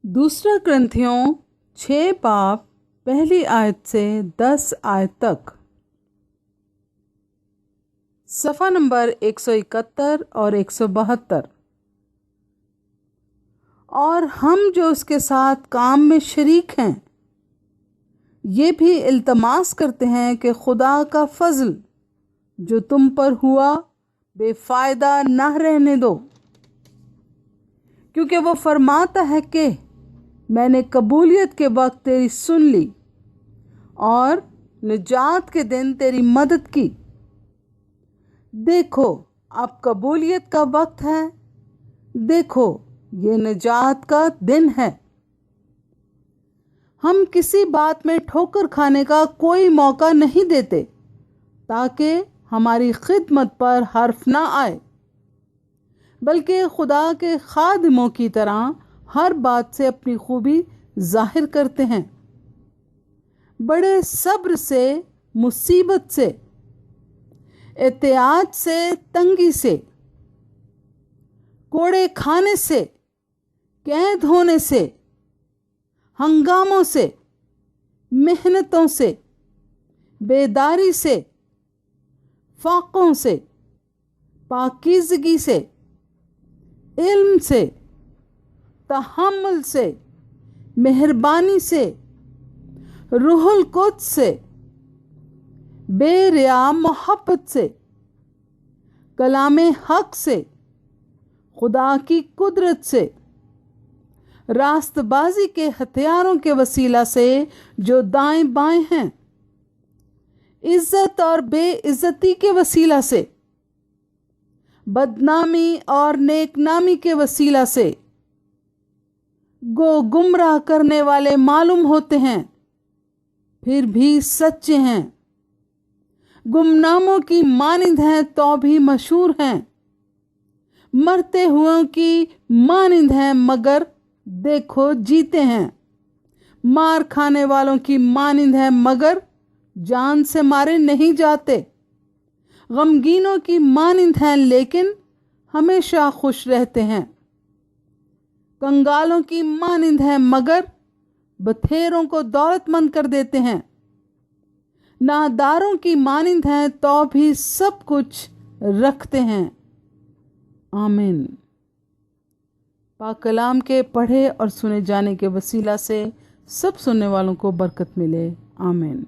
दूसरा ग्रंथियों 6 बाब पहली आयत से 10 आयत तक। सफ़ा नंबर 171 और 172। और हम जो उसके साथ काम में शरीक हैं ये भी इल्तमास करते हैं कि खुदा का फजल जो तुम पर हुआ बेफ़ायदा न रहने दो, क्योंकि वो फरमाता है कि मैंने कबूलियत के वक्त तेरी सुन ली और निजात के दिन तेरी मदद की। देखो अब कबूलियत का वक्त है, देखो ये निजात का दिन है। हम किसी बात में ठोकर खाने का कोई मौका नहीं देते ताकि हमारी खिदमत पर हर्फ ना आए, बल्कि खुदा के खादिमों की तरह हर बात से अपनी खूबी जाहिर करते हैं। बड़े सब्र से, मुसीबत से, एहतियात से, तंगी से, कोड़े खाने से, कैद होने से, हंगामों से, मेहनतों से, बेदारी से, फाकों से, पाकीज़गी से, इल्म से, तहम्मुल से, मेहरबानी से, रूहुल कुद्स से, बेरिया मोहब्बत से, कलामे हक से, खुदा की कुदरत से, रास्तबाजी के हथियारों के वसीला से जो दाएं बाएं हैं, इज्जत और बेइज्जती के वसीला से, बदनामी और नेकनामी के वसीला से गो गुमराह करने वाले मालूम होते हैं फिर भी सच्चे हैं, गुमनामों की मानिंद हैं तो भी मशहूर हैं, मरते हुओं की मानिंद हैं मगर देखो जीते हैं, मार खाने वालों की मानिंद हैं मगर जान से मारे नहीं जाते, गमगीनों की मानिंद हैं लेकिन हमेशा खुश रहते हैं, कंगालों की मानिंद हैं मगर बथेरों को दौलतमंद कर देते हैं, नादारों की मानिंद हैं तो भी सब कुछ रखते हैं। आमीन। पाक कलाम के पढ़े और सुने जाने के वसीला से सब सुनने वालों को बरकत मिले। आमीन।